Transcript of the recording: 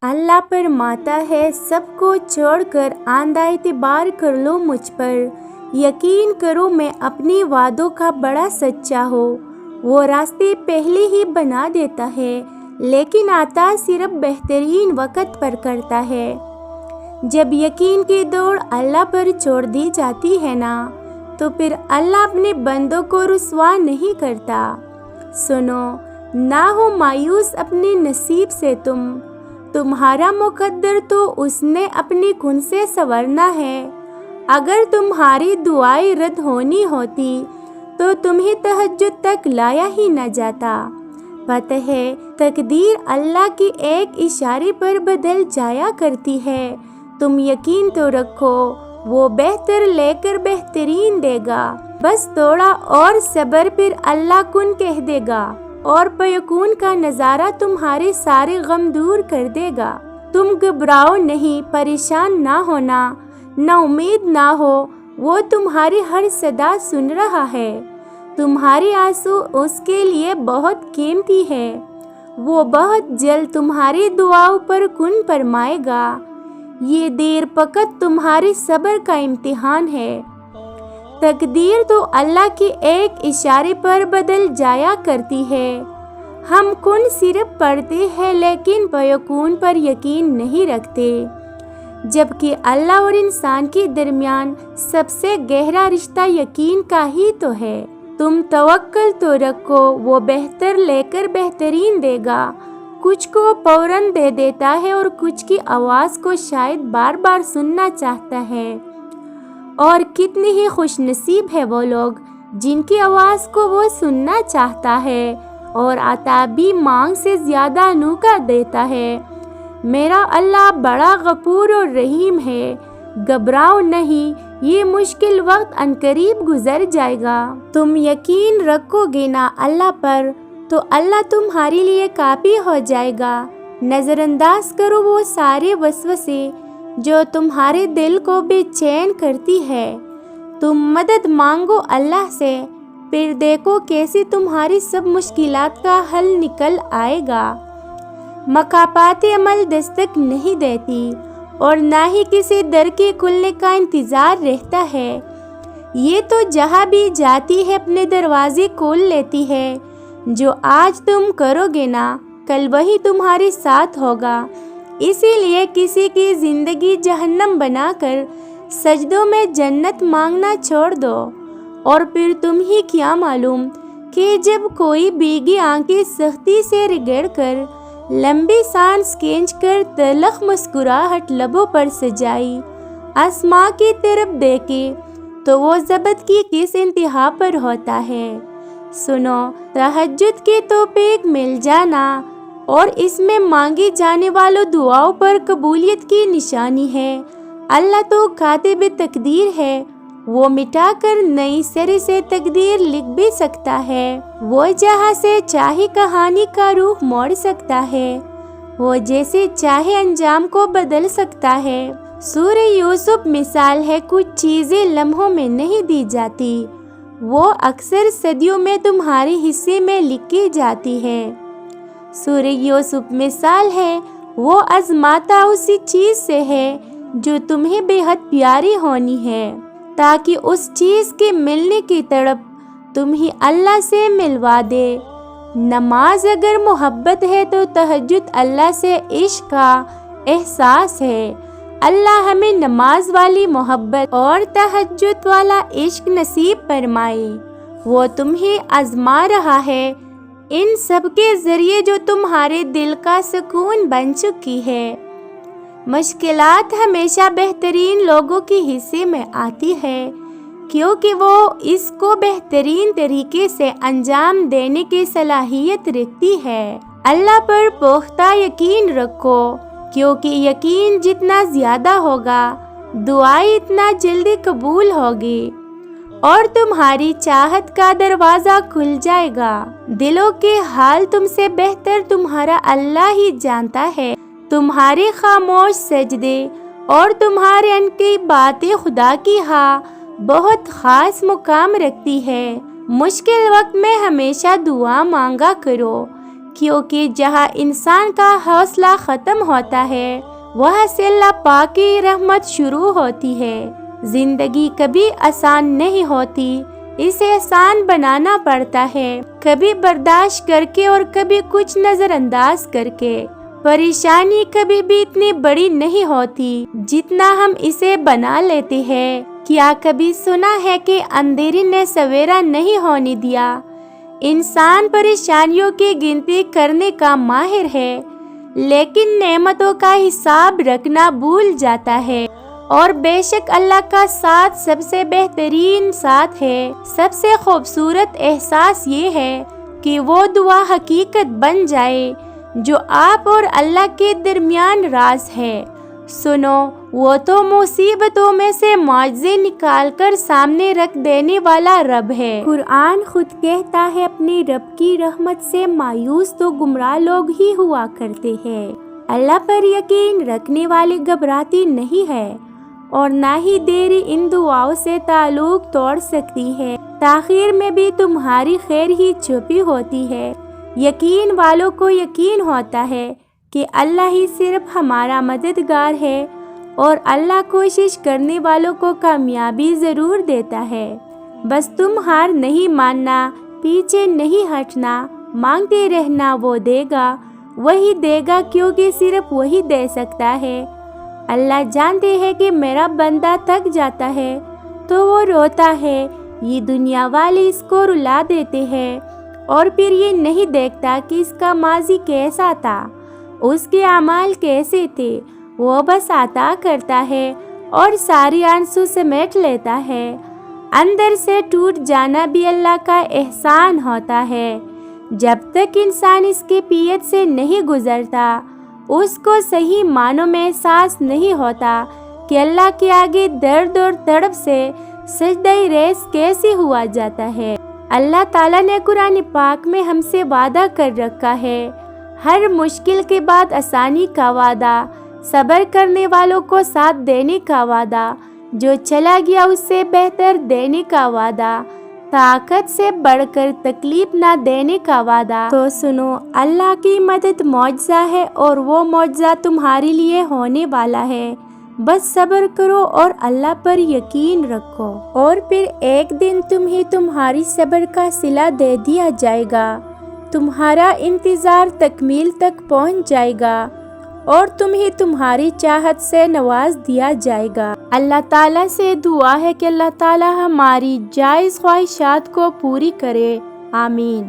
اللہ پر ماتا ہے سب کو چھوڑ کر آندہ اعتبار کر لو مجھ پر، یقین کرو میں اپنی وعدوں کا بڑا سچا ہوں۔ وہ راستے پہلے ہی بنا دیتا ہے لیکن عطا صرف بہترین وقت پر کرتا ہے۔ جب یقین کی دوڑ اللہ پر چھوڑ دی جاتی ہے نا تو پھر اللہ اپنے بندوں کو رسوا نہیں کرتا۔ سنو، نہ ہو مایوس اپنے نصیب سے تمہارا مقدر تو اس نے اپنی کن سے سنورنا ہے۔ اگر تمہاری دعائیں رد ہونی ہوتی تو تمہیں تہجد تک لایا ہی نہ جاتا۔ پتہ ہے تقدیر اللہ کی ایک اشارے پر بدل جایا کرتی ہے۔ تم یقین تو رکھو وہ بہتر لے کر بہترین دے گا، بس تھوڑا اور صبر پھر اللہ کن کہہ دے گا اور فیکون کا نظارہ تمہارے سارے غم دور کر دے گا۔ تم گھبراؤ نہیں، پریشان نہ ہونا، نا امید نہ ہو، وہ تمہاری ہر صدا سن رہا ہے۔ تمہارے آنسو اس کے لیے بہت قیمتی ہے، وہ بہت جلد تمہاری دعاؤں پر کن فرمائے گا۔ یہ دیر فقط تمہارے صبر کا امتحان ہے۔ تقدیر تو اللہ کے ایک اشارے پر بدل جایا کرتی ہے۔ ہم کن صرف پڑھتے ہیں لیکن فیکون پر یقین نہیں رکھتے، جبکہ اللہ اور انسان کے درمیان سب سے گہرا رشتہ یقین کا ہی تو ہے۔ تم توکل تو رکھو، وہ بہتر لے کر بہترین دے گا۔ کچھ کو فوراً دے دیتا ہے اور کچھ کی آواز کو شاید بار بار سننا چاہتا ہے، اور کتنے ہی خوش نصیب ہے وہ لوگ جن کی آواز کو وہ سننا چاہتا ہے، اور عطا بھی مانگ سے زیادہ انوکھا دیتا ہے۔ میرا اللہ بڑا غفور اور رحیم ہے، گھبراؤ نہیں، یہ مشکل وقت عنقریب گزر جائے گا۔ تم یقین رکھو گے نا اللہ پر تو اللہ تمہارے لیے کافی ہو جائے گا۔ نظر انداز کرو وہ سارے وسوسے جو تمہارے دل کو بے چین کرتی ہے۔ تم مدد مانگو اللہ سے، پھر دیکھو کیسے تمہاری سب مشکلات کا حل نکل آئے گا۔ مکافات عمل دستک نہیں دیتی اور نہ ہی کسی در کے کھلنے کا انتظار رہتا ہے۔ یہ تو جہاں بھی جاتی ہے اپنے دروازے کھول لیتی ہے۔ جو آج تم کرو گے نا کل وہی تمہارے ساتھ ہوگا، اسی لیے کسی کی زندگی جہنم بنا کر سجدوں میں جنت مانگنا چھوڑ دو۔ اور پھر تم ہی کیا معلوم کہ جب کوئی بھیگی آنکھیں سختی سے رگڑ کر، لمبی سانس کھینچ کر تلخ مسکراہٹ لبوں پر سجائی آسماں کی طرف دیکھے تو وہ ضبط کی کس انتہا پر ہوتا ہے۔ سنو، تہجد کی توفیق مل جانا اور اس میں مانگی جانے والوں دعاؤں پر قبولیت کی نشانی ہے۔ اللہ تو کاتب تقدیر ہے، وہ مٹا کر نئی سرے سے تقدیر لکھ بھی سکتا ہے۔ وہ جہاں سے چاہے کہانی کا رخ موڑ سکتا ہے، وہ جیسے چاہے انجام کو بدل سکتا ہے۔ سورہ یوسف مثال ہے، کچھ چیزیں لمحوں میں نہیں دی جاتی، وہ اکثر صدیوں میں تمہارے حصے میں لکھی جاتی ہے۔ سورہ یوسف مثال ہے، وہ آزماتا اسی چیز سے ہے جو تمہیں بے حد پیاری ہونی ہے، تاکہ اس چیز کے ملنے کی تڑپ تمہیں اللہ سے ملوا دے۔ نماز اگر محبت ہے تو تہجد اللہ سے عشق کا احساس ہے۔ اللہ ہمیں نماز والی محبت اور تہجد والا عشق نصیب فرمائے۔ وہ تمہیں آزما رہا ہے ان سب کے ذریعے جو تمہارے دل کا سکون بن چکی ہے۔ مشکلات ہمیشہ بہترین لوگوں کے حصے میں آتی ہے، کیونکہ وہ اس کو بہترین طریقے سے انجام دینے کی صلاحیت رکھتی ہے۔ اللہ پر پختہ یقین رکھو، کیونکہ یقین جتنا زیادہ ہوگا دعائیں اتنا جلدی قبول ہوگی اور تمہاری چاہت کا دروازہ کھل جائے گا۔ دلوں کے حال تم سے بہتر تمہارا اللہ ہی جانتا ہے۔ تمہارے خاموش سجدے اور تمہارے ان کی باتیں خدا کی ہاں بہت خاص مقام رکھتی ہے۔ مشکل وقت میں ہمیشہ دعا مانگا کرو، کیونکہ جہاں انسان کا حوصلہ ختم ہوتا ہے وہاں سے اللہ پاک کی رحمت شروع ہوتی ہے۔ زندگی کبھی آسان نہیں ہوتی، اسے آسان بنانا پڑتا ہے، کبھی برداشت کر کے اور کبھی کچھ نظر انداز کر کے۔ پریشانی کبھی بھی اتنی بڑی نہیں ہوتی جتنا ہم اسے بنا لیتے ہیں۔ کیا کبھی سنا ہے کہ اندھیرے نے سویرا نہیں ہونے دیا؟ انسان پریشانیوں کی گنتی کرنے کا ماہر ہے، لیکن نعمتوں کا حساب رکھنا بھول جاتا ہے۔ اور بے شک اللہ کا ساتھ سب سے بہترین ساتھ ہے۔ سب سے خوبصورت احساس یہ ہے کہ وہ دعا حقیقت بن جائے جو آپ اور اللہ کے درمیان راز ہے۔ سنو، وہ تو مصیبتوں میں سے معجزے نکال کر سامنے رکھ دینے والا رب ہے۔ قرآن خود کہتا ہے اپنی رب کی رحمت سے مایوس تو گمراہ لوگ ہی ہوا کرتے ہیں۔ اللہ پر یقین رکھنے والے گھبراتی نہیں ہے اور نہ ہی دیری ان دعاؤں سے تعلق توڑ سکتی ہے۔ تاخیر میں بھی تمہاری خیر ہی چھپی ہوتی ہے۔ یقین والوں کو یقین ہوتا ہے کہ اللہ ہی صرف ہمارا مددگار ہے اور اللہ کوشش کرنے والوں کو کامیابی ضرور دیتا ہے۔ بس تم ہار نہیں ماننا، پیچھے نہیں ہٹنا، مانگتے رہنا، وہ دے گا، وہی دے گا، کیونکہ صرف وہی دے سکتا ہے۔ اللہ جانتے ہیں کہ میرا بندہ تھک جاتا ہے تو وہ روتا ہے، یہ دنیا والے اس کو رلا دیتے ہیں اور پھر یہ نہیں دیکھتا کہ اس کا ماضی کیسا تھا، اس کے اعمال کیسے تھے۔ وہ بس عطا کرتا ہے اور ساری آنسو سمیٹ لیتا ہے۔ اندر سے ٹوٹ جانا بھی اللہ کا احسان ہوتا ہے۔ جب تک انسان اس کے پیت سے نہیں گزرتا اس کو صحیح معنوں میں احساس نہیں ہوتا کہ اللہ کے آگے درد اور تڑپ سے سجدہ ریز کیسے ہوا جاتا ہے۔ اللہ تعالیٰ نے قرآن پاک میں ہم سے وعدہ کر رکھا ہے، ہر مشکل کے بعد آسانی کا وعدہ، صبر کرنے والوں کو ساتھ دینے کا وعدہ، جو چلا گیا اس سے بہتر دینے کا وعدہ، طاقت سے بڑھ کر تکلیف نہ دینے کا وعدہ۔ تو سنو، اللہ کی مدد معجزہ ہے اور وہ معجزہ تمہارے لیے ہونے والا ہے۔ بس صبر کرو اور اللہ پر یقین رکھو، اور پھر ایک دن تمہیں تمہاری صبر کا صلہ دے دیا جائے گا۔ تمہارا انتظار تکمیل تک پہنچ جائے گا اور تمہیں تمہاری چاہت سے نواز دیا جائے گا۔ اللہ تعالیٰ سے دعا ہے کہ اللہ تعالیٰ ہماری جائز خواہشات کو پوری کرے۔ آمین۔